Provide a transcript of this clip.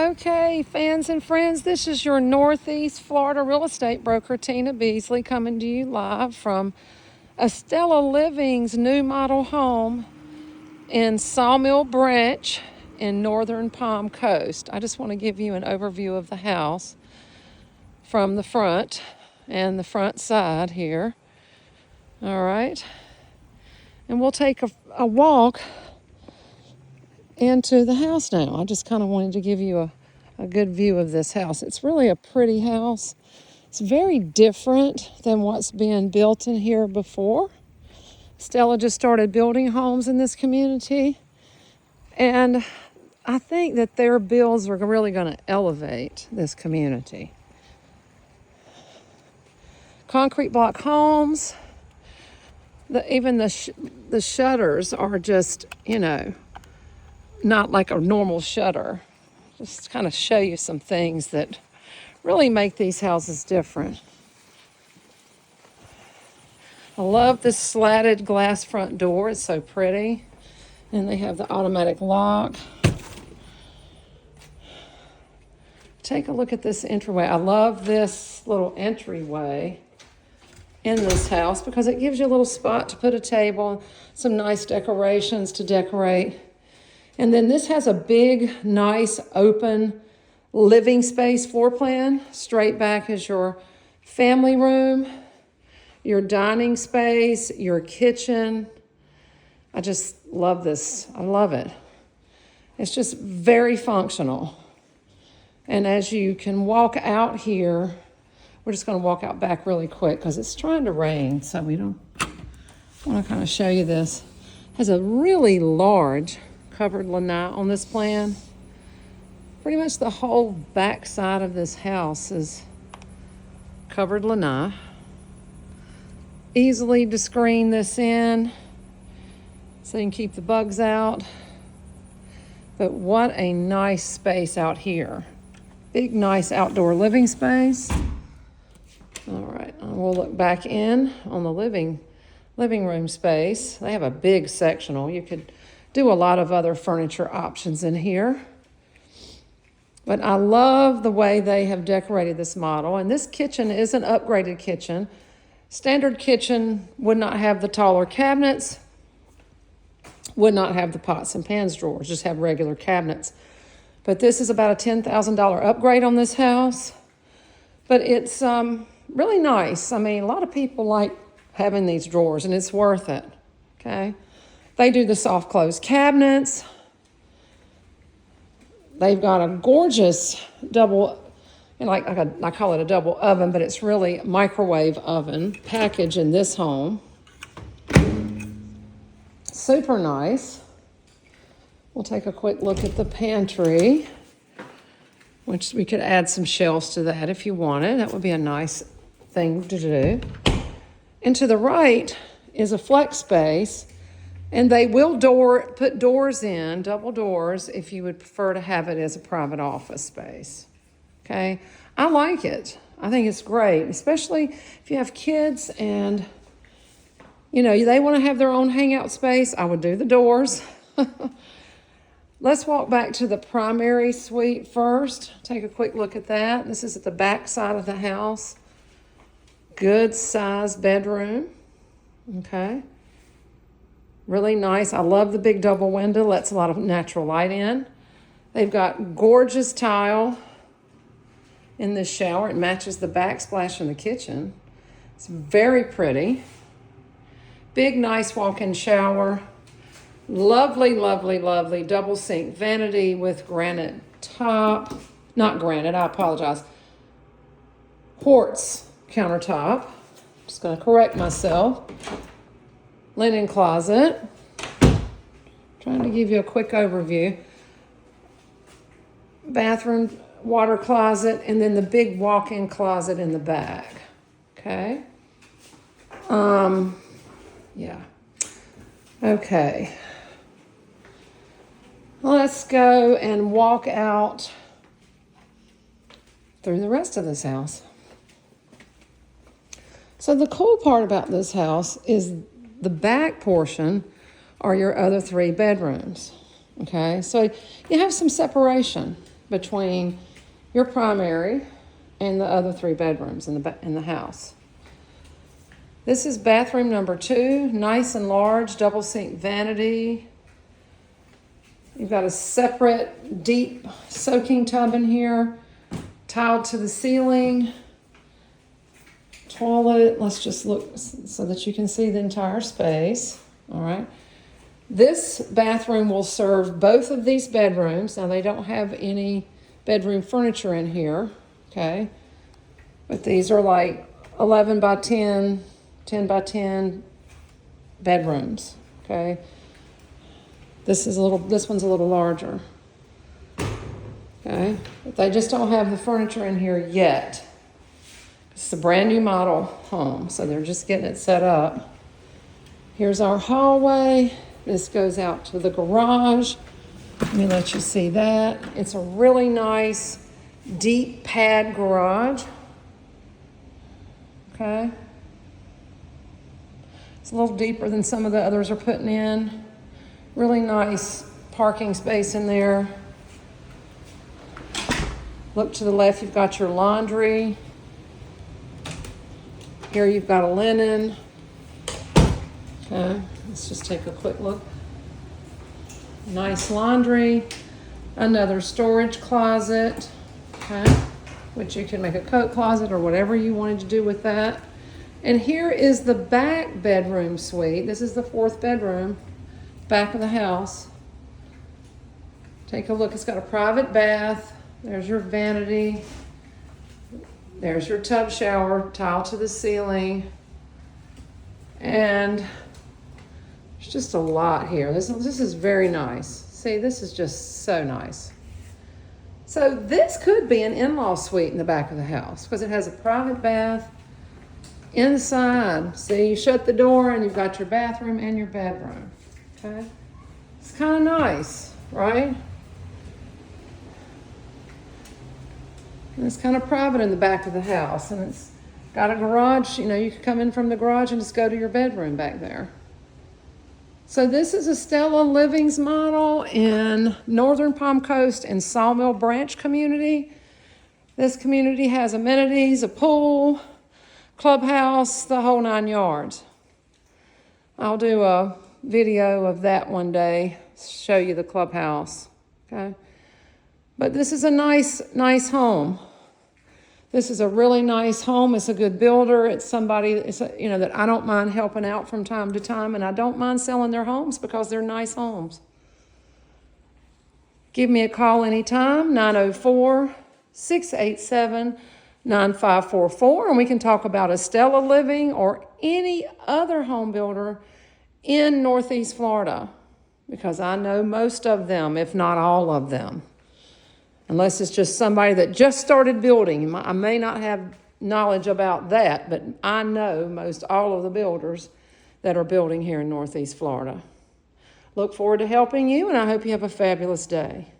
Okay, fans and friends, this is your Northeast Florida real estate broker, Tina Beasley, coming to you live from Estela Living's new model home in Sawmill Branch in northern Palm Coast. I just want to give you an overview of the house from the front and the front side here. All right. And we'll take a walk into the house now. I just kind of wanted to give you a good view of this house. It's really a pretty house. It's very different than what's been built in here before. Stella just started building homes in this community, and I think that their builds are really going to elevate this community. Concrete block homes, even the shutters are just, not like a normal shutter. Just kind of show you some things that really make these houses different. I love this slatted glass front door. It's so pretty. And they have the automatic lock. Take a look at this entryway. I love this little entryway in this house because it gives you a little spot to put a table, some nice decorations to decorate. And then this has a big, nice, open living space floor plan. Straight back is your family room, your dining space, your kitchen. I just love this. I love it. It's just very functional. And as you can walk out here, we're just going to walk out back really quick because it's trying to rain, so we don't want to kind of show you this. It has a really large covered lanai on this plan. Pretty much the whole back side of this house is covered lanai. Easily to screen this in so you can keep the bugs out. But what a nice space out here. Big, nice outdoor living space. All right, we'll look back in on the living room space. They have a big sectional. You could do a lot of other furniture options in here. But I love the way they have decorated this model. And this kitchen is an upgraded kitchen. Standard kitchen would not have the taller cabinets, would not have the pots and pans drawers, just have regular cabinets. But this is about a $10,000 upgrade on this house. But it's really nice. I mean, a lot of people like having these drawers, and it's worth it, okay? They do the soft close cabinets. They've got a gorgeous double, I call it a double oven, but it's really a microwave oven package in this home. Super nice. We'll take a quick look at the pantry, which we could add some shelves to that if you wanted. That would be a nice thing to do. And to the right is a flex space. And they will put doors in, double doors, if you would prefer to have it as a private office space. Okay? I like it. I think it's great, especially if you have kids and, they want to have their own hangout space. I would do the doors. Let's walk back to the primary suite first. Take a quick look at that. This is at the back side of the house. Good size bedroom. Okay? Really nice. I love the big double window. Lets a lot of natural light in. They've got gorgeous tile in this shower. It matches the backsplash in the kitchen. It's very pretty. Big, nice walk-in shower. Lovely, lovely, lovely double sink vanity with granite top. Not granite, I apologize. Quartz countertop. Just going to correct myself. Linen closet. Trying to give you a quick overview. Bathroom, water closet, and then the big walk-in closet in the back. Okay. Yeah. Okay. Let's go and walk out through the rest of this house. So the cool part about this house is the back portion are your other 3 bedrooms. Okay, so you have some separation. between your primary and the other 3 bedrooms in the house. This is bathroom number 2, nice and large, double sink vanity. You've got a separate deep soaking tub in here, tiled to the ceiling. Toilet, let's just look so that you can see the entire space. All right. This bathroom will serve both of these bedrooms. Now, they don't have any bedroom furniture in here, okay? But these are like 11 by 10, 10 by 10 bedrooms, okay? This one's a little larger, okay? But they just don't have the furniture in here yet. It's a brand new model home, so they're just getting it set up. Here's our hallway. This goes out to the garage. Let me let you see that. It's a really nice, deep pad garage. Okay. It's a little deeper than some of the others are putting in. Really nice parking space in there. Look to the left, you've got your laundry. Here you've got a linen. Okay, let's just take a quick look. Nice laundry. Another storage closet, okay, which you can make a coat closet or whatever you wanted to do with that. And here is the back bedroom suite. This is the 4th bedroom, back of the house. Take a look, it's got a private bath. There's your vanity. There's your tub shower, tile to the ceiling. And there's just a lot here. This is very nice. See, this is just so nice. So this could be an in-law suite in the back of the house because it has a private bath inside. See, you shut the door and you've got your bathroom and your bedroom, okay? It's kind of nice, right? And it's kind of private in the back of the house, and it's got a garage. You know, you can come in from the garage and just go to your bedroom back there. So this is Estela Living's model in Northern Palm Coast and Sawmill Branch community. This community has amenities, a pool, clubhouse, the whole 9 yards. I'll do a video of that one day, show you the clubhouse, okay? But this is a nice home. This is a really nice home. It's a good builder. It's somebody that I don't mind helping out from time to time, and I don't mind selling their homes because they're nice homes. Give me a call anytime, 904-687-9544, and we can talk about Estela Living or any other home builder in Northeast Florida, because I know most of them, if not all of them. Unless it's just somebody that just started building. I may not have knowledge about that, but I know most all of the builders that are building here in Northeast Florida. Look forward to helping you, and I hope you have a fabulous day.